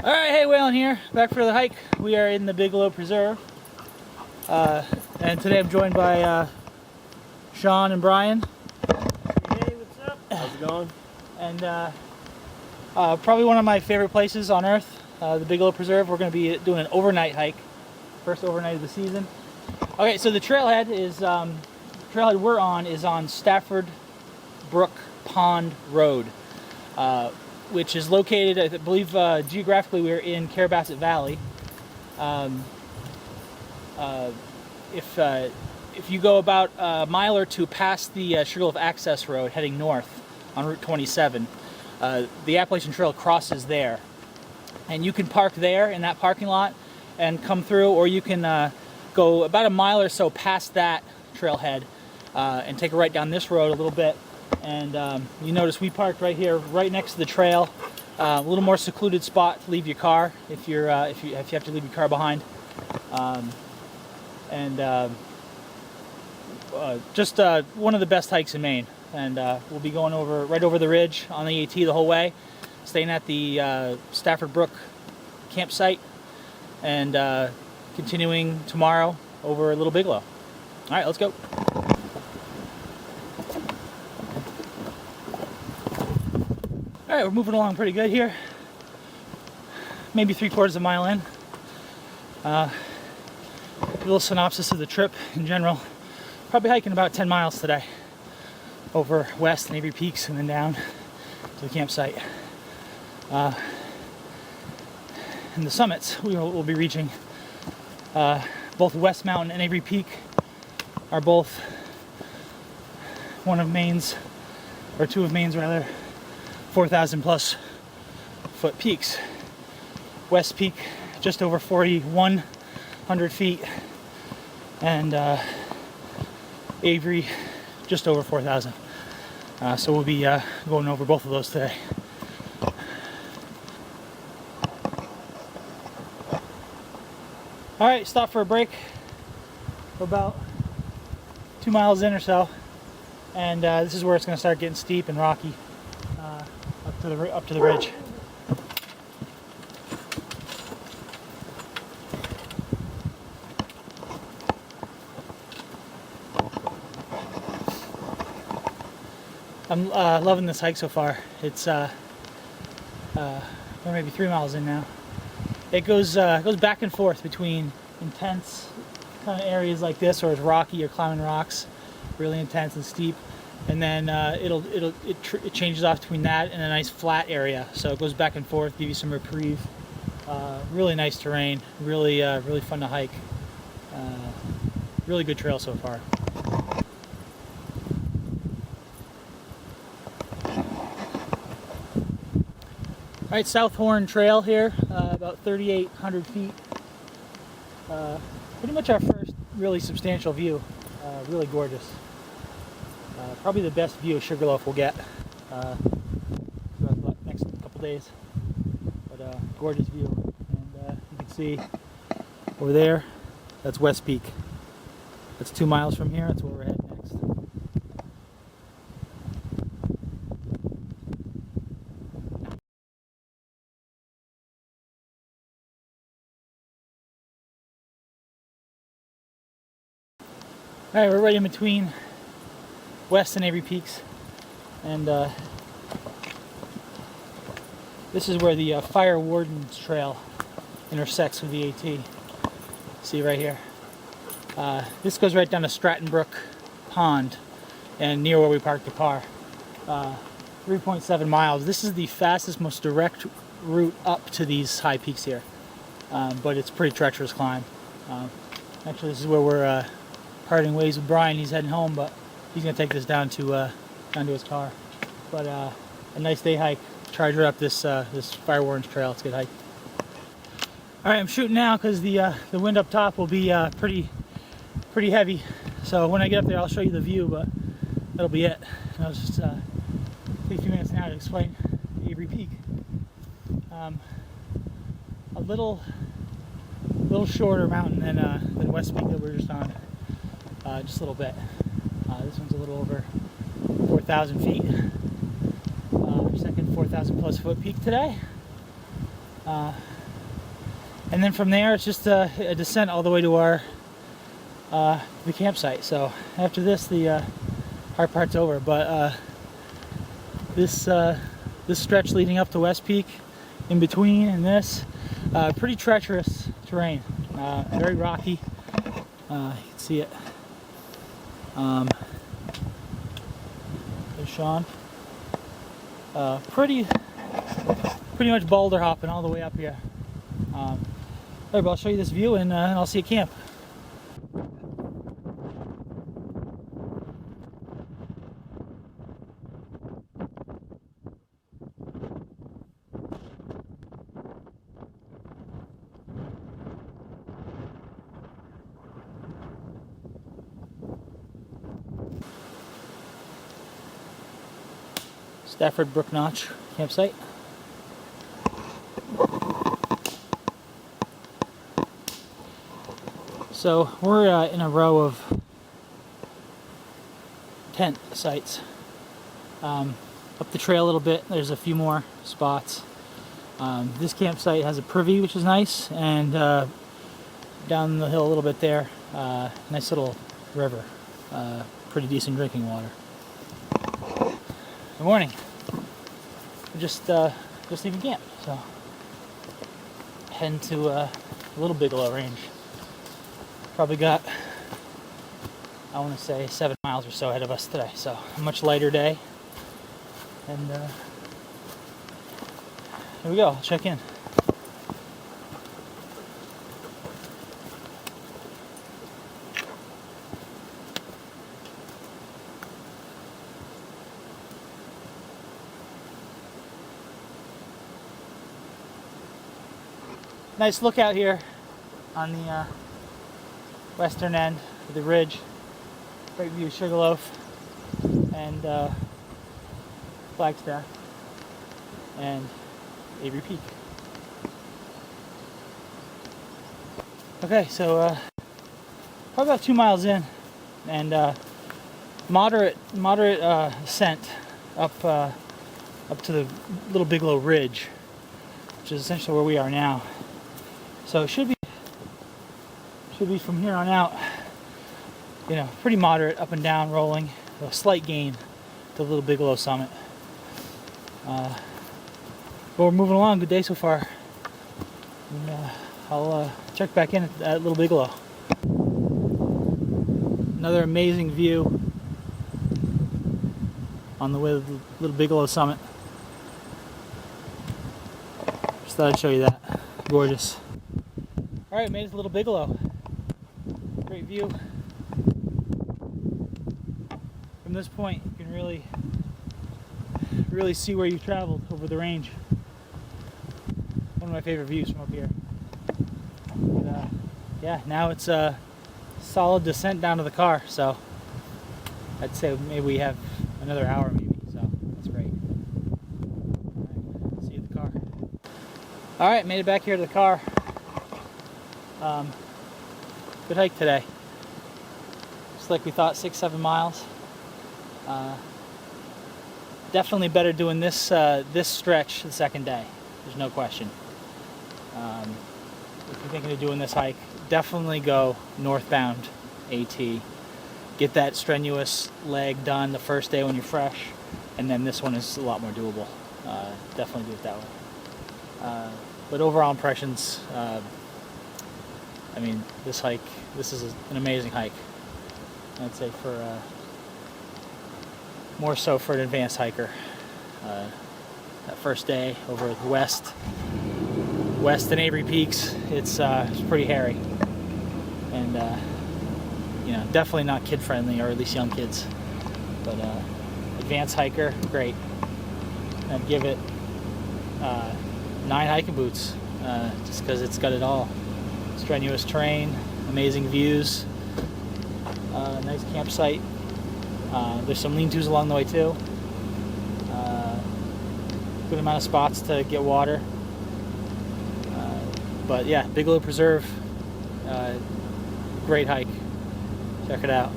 Alright, hey, Waylon here, back for the hike. We are in the Bigelow Preserve. And today I'm joined by Sean and Brian. Hey, what's up? How's it going? And probably one of my favorite places on earth, the Bigelow Preserve. We're going to be doing an overnight hike. First overnight of the season. Okay, so the trailhead we're on is on Stafford Brook Pond Road. Which is located, I believe, geographically we're in Carrabassett Valley. If you go about a mile or two past the Sugarloaf Access Road heading north on Route 27, the Appalachian Trail crosses there. And you can park there in that parking lot and come through, or you can go about a mile or so past that trailhead and take a right down this road a little bit. And you notice we parked right here, right next to the trail. A little more secluded spot to leave your car if you have to leave your car behind. Just one of the best hikes in Maine. And we'll be going right over the ridge on the AT the whole way, staying at the Stafford Brook campsite, and continuing tomorrow over Little Bigelow. All right, let's go. Alright, we're moving along pretty good here. Maybe 3/4 of a mile in. A little synopsis of the trip in general. Probably hiking about 10 miles today. Over west and Avery Peaks and then down to the campsite. And the summits we'll be reaching. Both West Mountain and Avery Peak are both one of Maine's, or two of Maine's rather, 4,000 plus foot peaks. West Peak just over 4,100 feet, and Avery just over 4,000. So we'll be going over both of those today. All right, stop for a break. We're about 2 miles in or so, and this is where it's going to start getting steep and rocky. Up to the ridge. I'm loving this hike so far. It's we're maybe 3 miles in now. It goes back and forth between intense kind of areas like this, or it's rocky or climbing rocks, really intense and steep. And then it changes off between that and a nice flat area, so it goes back and forth, give you some reprieve. Really nice terrain, really fun to hike. Really good trail so far. All right, South Horn Trail here, about 3,800 feet. Pretty much our first really substantial view. Really gorgeous. Probably the best view of Sugarloaf we'll get throughout the next couple days. But gorgeous view. And you can see over there, that's West Peak. That's 2 miles from here. That's where we're heading next. All right, we're right in between West and Avery Peaks, and this is where the Fire Warden's Trail intersects with the AT. See right here. This goes right down to Stratton Brook Pond, and near where we parked the car. 3.7 miles. This is the fastest, most direct route up to these high peaks here, but it's a pretty treacherous climb. Actually, this is where we're parting ways with Brian. He's heading home, but he's gonna take this down to his car. But a nice day hike. Charger up this Fire Warden's Trail. It's a good hike. All right, I'm shooting now because the wind up top will be pretty heavy. So when I get up there, I'll show you the view, but that'll be it. And I'll just take a few minutes now to explain Avery Peak. A little shorter mountain than West Peak that we're just on. Just a little bit. This one's a little over 4,000 feet. Our second 4,000 plus foot peak today. And then from there, it's just a descent all the way to our the campsite. So after this, the hard part's over. But this stretch leading up to West Peak, in between, and this pretty treacherous terrain, very rocky. You can see it. There's Sean. Pretty much boulder hopping all the way up here. Alright, but I'll show you this view and I'll see you at camp. Stafford Brook Notch campsite. So we're in a row of tent sites. Up the trail a little bit, there's a few more spots. This campsite has a privy, which is nice, and down the hill a little bit there, nice little river, pretty decent drinking water. Good morning. We're just leaving camp, so heading to a little Bigelow range. Probably got, I want to say, 7 miles or so ahead of us today, so a much lighter day. And here we go. I'll check in. Nice lookout here on the western end of the ridge. Great view of Sugarloaf and Flagstaff and Avery Peak. Okay, so probably about 2 miles in, and moderate ascent up to the little Bigelow Ridge, which is essentially where we are now. So it should be from here on out, you know, pretty moderate up and down rolling, a slight gain to the little Bigelow summit. But we're moving along. Good day so far. And, I'll check back in at little Bigelow. Another amazing view on the way to the little Bigelow summit. Just thought I'd show you that. Gorgeous. Alright, made it to little Bigelow. Great view. From this point, you can really see where you've traveled over the range. One of my favorite views from up here. But, yeah, now it's a solid descent down to the car, so I'd say maybe we have another hour maybe, so that's great. Alright, see you at the car. Alright, made it back here to the car. Good hike today. Just like we thought, 6-7 miles. Definitely better doing this this stretch the second day. There's no question. If you're thinking of doing this hike, definitely go northbound AT. Get that strenuous leg done the first day when you're fresh, and then this one is a lot more doable. Definitely do it that way. But overall impressions, I mean, this is an amazing hike. I'd say for more so for an advanced hiker. That first day over the west and Avery Peaks, it's pretty hairy, and you know, definitely not kid friendly, or at least young kids. But advanced hiker, great. I'd give it 9 hiking boots, just because it's got it all. Strenuous terrain, amazing views, nice campsite. There's some lean-tos along the way too. Good amount of spots to get water. But yeah, Bigelow Preserve, great hike. Check it out.